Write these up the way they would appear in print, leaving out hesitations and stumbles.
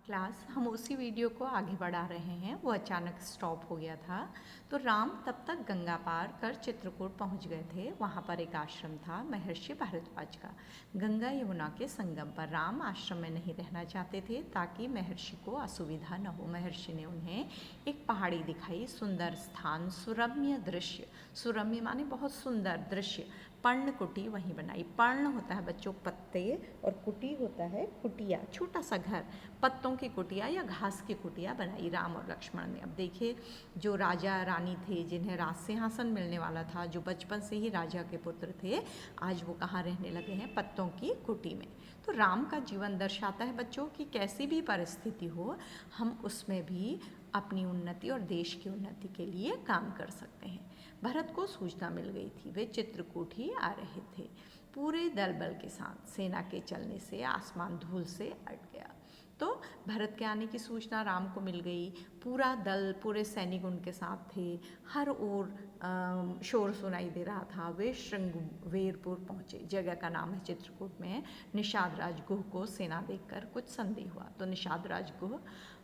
Class हम उसी video को आगे बढ़ा रहे हैं। वो अचानक स्टॉप हो गया था। तो राम तब तक गंगा पार कर चित्रकूट पहुंच गए थे। वहां पर एक आश्रम था महर्षि भारद्वाज का। गंगा यमुना के संगम पर राम आश्रम में नहीं रहना चाहते थे ताकि महर्षि को असुविधा न हो। महर्षि ने उन्हें एक पहाड़ी दिखाई, सुंदर स्थान, सुरम्य दृश्य, सुरम्य माने बहुत सुंदर दृश्य, पर्ण कुटी वहीं बनाई। पर्ण होता है बच्चों पत्ते और कुटी होता है कुटिया, छोटा सा घर, पत्तों की कुटिया या घास की कुटिया बनाई राम और लक्ष्मण ने। अब देखिए, जो राजा रानी थे, जिन्हें राज सिंहासन मिलने वाला था, जो बचपन से ही राजा के पुत्र थे, आज वो कहाँ रहने लगे हैं? पत्तों की कुटी में। तो राम का जीवन दर्शाता है बच्चों कि कैसी भी परिस्थिति हो, हम उसमें भी अपनी उन्नति और देश की उन्नति के लिए काम कर सकते हैं। भरत को सूचना मिल गई थी, वे चित्रकूट ही आ रहे थे। पूरे दल बल के साथ सेना के चलने से आसमान धूल से अट गया। तो भरत के आने की सूचना राम को मिल गई। पूरा दल, पूरे सैनिक उनके साथ थे। हर ओर शोर सुनाई दे रहा था। वे श्रृंगवेरपुर पहुँचे। जगह का नाम है चित्रकूट में। निषाद राज गुह को सेना देखकर कुछ संदेह हुआ। तो निषाद राज गुह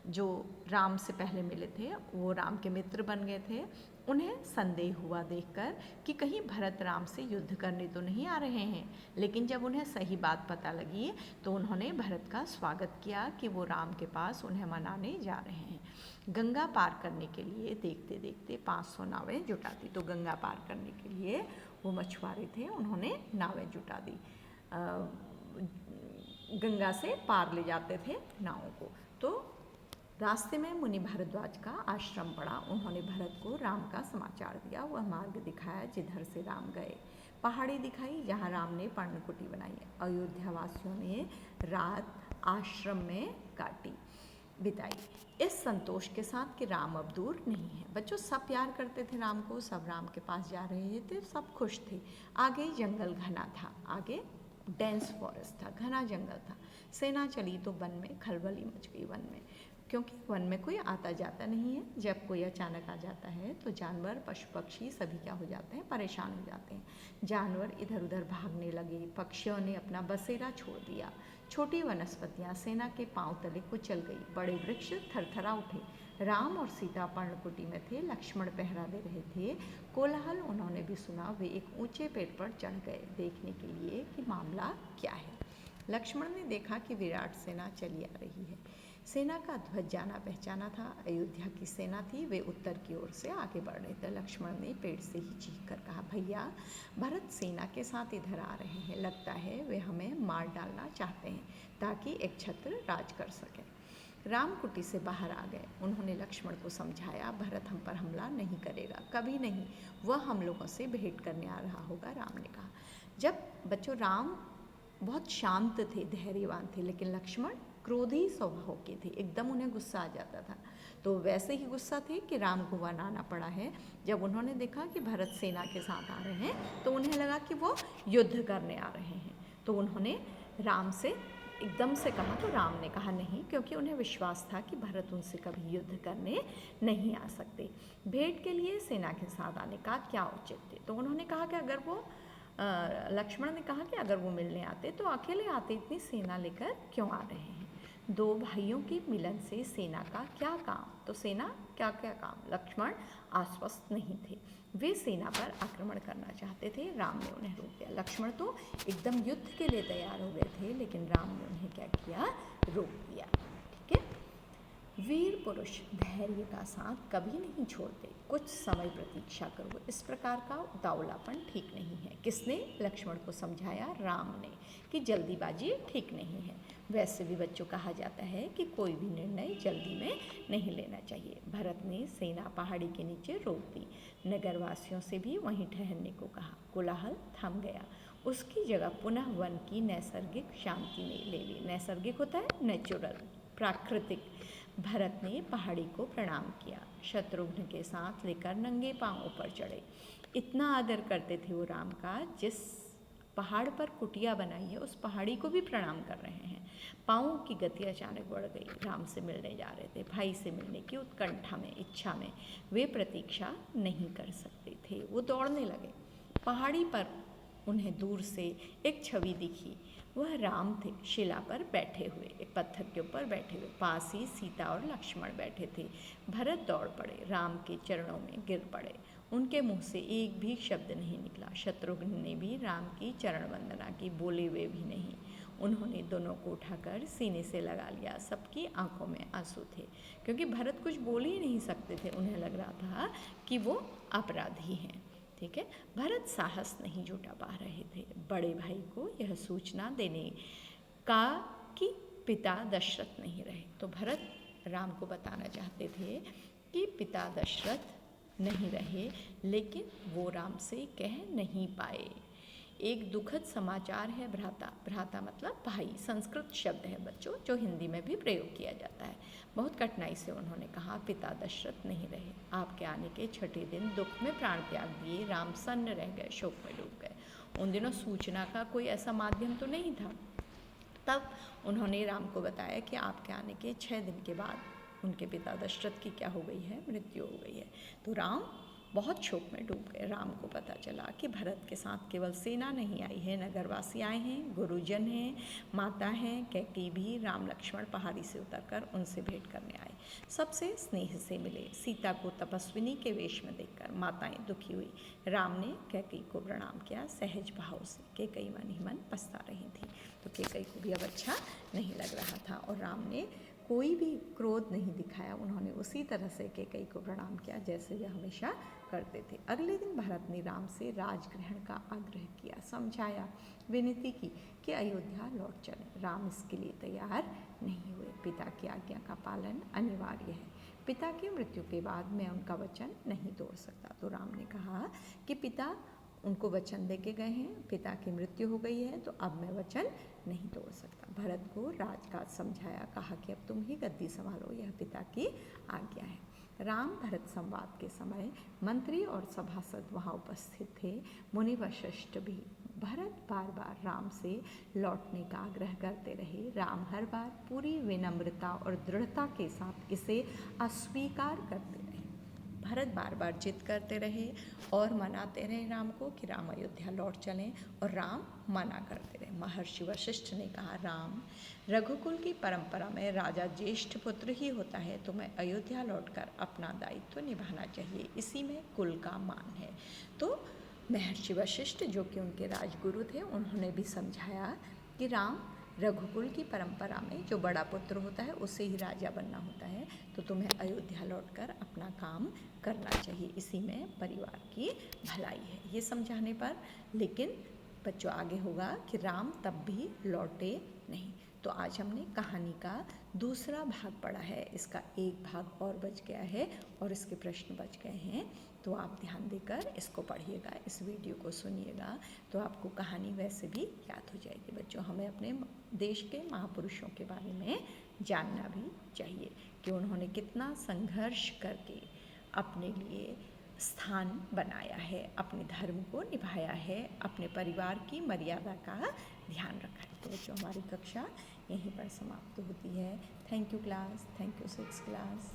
जो राम से पहले मिले थे, वो राम के मित्र बन गए थे। उन्हें संदेह हुआ देखकर कि कहीं भरत राम से युद्ध करने तो नहीं आ रहे हैं। लेकिन जब उन्हें सही बात पता लगी तो उन्होंने भरत का स्वागत किया कि वो राम के पास उन्हें मनाने जा रहे हैं। गंगा पार करने के लिए देखते देखते 500 नावें जुटा दी। तो गंगा पार करने के लिए वो मछुआरे थे, उन्होंने नावें जुटा दी। गंगा से पार ले जाते थे नावों को। तो रास्ते में मुनि भारद्वाज का आश्रम पड़ा। उन्होंने भरत को राम का समाचार दिया। वह मार्ग दिखाया जिधर से राम गए। पहाड़ी दिखाई जहाँ राम ने पर्णकुटी बनाई। अयोध्या वासियों ने रात आश्रम में बिताई, इस संतोष के साथ कि राम अब दूर नहीं है। बच्चों, सब प्यार करते थे राम को, सब राम के पास जा रहे थे, सब खुश थे। आगे जंगल घना था, आगे डेंस फॉरेस्ट था, घना जंगल था। सेना चली तो वन में खलबली मच गई। वन में, क्योंकि वन में कोई आता जाता नहीं है। जब कोई अचानक आ जाता है तो जानवर, पशु पक्षी सभी क्या हो जाते हैं? परेशान हो जाते हैं। जानवर इधर उधर भागने लगे। पक्षियों ने अपना बसेरा छोड़ दिया। छोटी वनस्पतियां सेना के पांव तले कुचल गई। बड़े वृक्ष थरथरा उठे। राम और सीता पर्णकुटी में थे। लक्ष्मण पहरा दे रहे थे। कोलाहल उन्होंने भी सुना। वे एक ऊंचे पेड़ पर चढ़ गए देखने के लिए कि मामला क्या है। लक्ष्मण ने देखा कि विराट सेना चली आ रही है। सेना का ध्वज जाना पहचाना था। अयोध्या की सेना थी। वे उत्तर की ओर से आगे बढ़ रहे थे। लक्ष्मण ने पेड़ से ही चीख कर कहा, भैया, भरत सेना के साथ इधर आ रहे हैं। लगता है वे हमें मार डालना चाहते हैं ताकि एक छत्र राज कर सके। राम कुटी से बाहर आ गए। उन्होंने लक्ष्मण को समझाया, भरत हम पर हमला नहीं करेगा, कभी नहीं। वह हम लोगों से भेंट करने आ रहा होगा। राम ने कहा। जब बच्चों, राम बहुत शांत थे, धैर्यवान थे, लेकिन लक्ष्मण क्रोधी स्वभाव के थे। एकदम उन्हें गुस्सा आ जाता था। तो वैसे ही गुस्सा थे कि राम को मनाना पड़ा है। जब उन्होंने देखा कि भरत सेना के साथ आ रहे हैं तो उन्हें लगा कि वो युद्ध करने आ रहे हैं। तो उन्होंने राम से एकदम से कहा। तो राम ने कहा नहीं, क्योंकि उन्हें विश्वास था कि भरत उनसे कभी युद्ध करने नहीं आ सकते। भेंट के लिए सेना के साथ आने का क्या औचित्य? तो उन्होंने कहा कि अगर वो लक्ष्मण ने कहा कि अगर वो मिलने आते तो अकेले आते, इतनी सेना लेकर क्यों आ रहे हैं? दो भाइयों के मिलन से सेना का क्या काम? तो सेना क्या क्या काम? लक्ष्मण आश्वस्त नहीं थे। वे सेना पर आक्रमण करना चाहते थे। राम ने उन्हें रोक दिया। लक्ष्मण तो एकदम युद्ध के लिए तैयार हो गए थे, लेकिन राम ने उन्हें क्या किया? रोक दिया। ठीक है। वीर पुरुष धैर्य का साथ कभी नहीं छोड़ते। कुछ समय प्रतीक्षा करो। इस प्रकार का उतावलापन ठीक नहीं है। किसने लक्ष्मण को समझाया? राम ने, कि जल्दीबाजी ठीक नहीं है। वैसे भी बच्चों, कहा जाता है कि कोई भी निर्णय जल्दी में नहीं लेना चाहिए। भरत ने सेना पहाड़ी के नीचे रोक दी। नगरवासियों से भी वहीं ठहरने को कहा। कोलाहल थम गया। उसकी जगह पुनः वन की नैसर्गिक शांति ने ले ली। नैसर्गिक होता है नेचुरल, प्राकृतिक। भरत ने पहाड़ी को प्रणाम किया। शत्रुघ्न के साथ लेकर नंगे पांवों पर चढ़े। इतना आदर करते थे वो राम का। जिस पहाड़ पर कुटिया बनाई है उस पहाड़ी को भी प्रणाम कर रहे हैं। पाँवों की गति अचानक बढ़ गई। राम से मिलने जा रहे थे। भाई से मिलने की उत्कंठा में, इच्छा में वे प्रतीक्षा नहीं कर सकते थे। वो दौड़ने लगे। पहाड़ी पर उन्हें दूर से एक छवि दिखी। वह राम थे, शिला पर बैठे हुए, एक पत्थर के ऊपर बैठे हुए। पास ही सीता और लक्ष्मण बैठे थे। भरत दौड़ पड़े, राम के चरणों में गिर पड़े। उनके मुंह से एक भी शब्द नहीं निकला। शत्रुघ्न ने भी राम की चरण वंदना की, बोले वे भी नहीं। उन्होंने दोनों को उठाकर सीने से लगा लिया। सबकी आंखों में आंसू थे, क्योंकि भरत कुछ बोल ही नहीं सकते थे। उन्हें लग रहा था कि वो अपराधी हैं। ठीक है, भरत साहस नहीं जुटा पा रहे थे बड़े भाई को यह सूचना देने का कि पिता दशरथ नहीं रहे। तो भरत राम को बताना चाहते थे कि पिता दशरथ नहीं रहे, लेकिन वो राम से कह नहीं पाए। एक दुखद समाचार है भ्राता। भ्राता मतलब भाई, संस्कृत शब्द है बच्चों, जो हिंदी में भी प्रयोग किया जाता है। बहुत कठिनाई से उन्होंने कहा, पिता दशरथ नहीं रहे। आपके आने के छठे दिन दुख में प्राण त्याग दिए। राम सन्न रह गए, शोक में डूब गए। उन दिनों सूचना का कोई ऐसा माध्यम तो नहीं था। तब उन्होंने राम को बताया कि आपके आने के 6 दिन के बाद उनके पिता दशरथ की क्या हो गई है, मृत्यु हो गई है। तो राम बहुत शोक में डूब गए। राम को पता चला कि भरत के साथ केवल सेना नहीं आई है, नगरवासी आए हैं, गुरुजन हैं, माता हैं, कैकेयी भी। राम लक्ष्मण पहाड़ी से उतरकर उनसे भेंट करने आए, सबसे स्नेह से मिले। सीता को तपस्विनी के वेश में देखकर माताएं दुखी हुई। राम ने कैकेयी को प्रणाम किया सहज भाव से। कैकेयी मन ही मन पछता रही थी। तो कैकेयी को भी अब अच्छा नहीं लग रहा था और राम ने कोई भी क्रोध नहीं दिखाया। उन्होंने उसी तरह से कैकेयी को प्रणाम किया जैसे वे हमेशा करते थे। अगले दिन भरत ने राम से राजग्रहण का आग्रह किया, समझाया, विनती की कि अयोध्या लौट चले। राम इसके लिए तैयार नहीं हुए। पिता की आज्ञा का पालन अनिवार्य है। पिता की मृत्यु के बाद मैं उनका वचन नहीं तोड़ सकता। तो राम ने कहा कि पिता उनको वचन दे के गए हैं, पिता की मृत्यु हो गई है, तो अब मैं वचन नहीं तोड़ सकता। भरत को राजकाज समझाया, कहा कि अब तुम ही गद्दी संभालो, यह पिता की आज्ञा है। राम भरत संवाद के समय मंत्री और सभासद वहाँ उपस्थित थे, मुनि वशिष्ठ भी। भरत बार बार राम से लौटने का आग्रह करते रहे। राम हर बार पूरी विनम्रता और दृढ़ता के साथ इसे अस्वीकार करते रहे। भरत बार बार जिद करते रहे और मनाते रहे राम को कि राम अयोध्या लौट चलें, और राम मना करते रहे। महर्षि वशिष्ठ ने कहा, राम, रघुकुल की परंपरा में राजा ज्येष्ठ पुत्र ही होता है, तो मैं अयोध्या लौटकर अपना दायित्व निभाना चाहिए, इसी में कुल का मान है। तो महर्षि वशिष्ठ, जो कि उनके राजगुरु थे, उन्होंने भी समझाया कि राम, रघुकुल की परंपरा में जो बड़ा पुत्र होता है उसे ही राजा बनना होता है, तो तुम्हें अयोध्या लौटकर अपना काम करना चाहिए, इसी में परिवार की भलाई है। ये समझाने पर लेकिन बच्चों आगे होगा कि राम तब भी लौटे नहीं। तो आज हमने कहानी का दूसरा भाग पढ़ा है। इसका एक भाग और बच गया है और इसके प्रश्न बच गए हैं, तो आप ध्यान देकर इसको पढ़िएगा, इस वीडियो को सुनिएगा, तो आपको कहानी वैसे भी याद हो जाएगी। बच्चों, हमें अपने देश के महापुरुषों के बारे में जानना भी चाहिए कि उन्होंने कितना संघर्ष करके अपने लिए स्थान बनाया है, अपने धर्म को निभाया है, अपने परिवार की मर्यादा का ध्यान रखा है। तो बच्चों, हमारी कक्षा यहीं पर समाप्त होती है। Thank you class, thank you 6th class.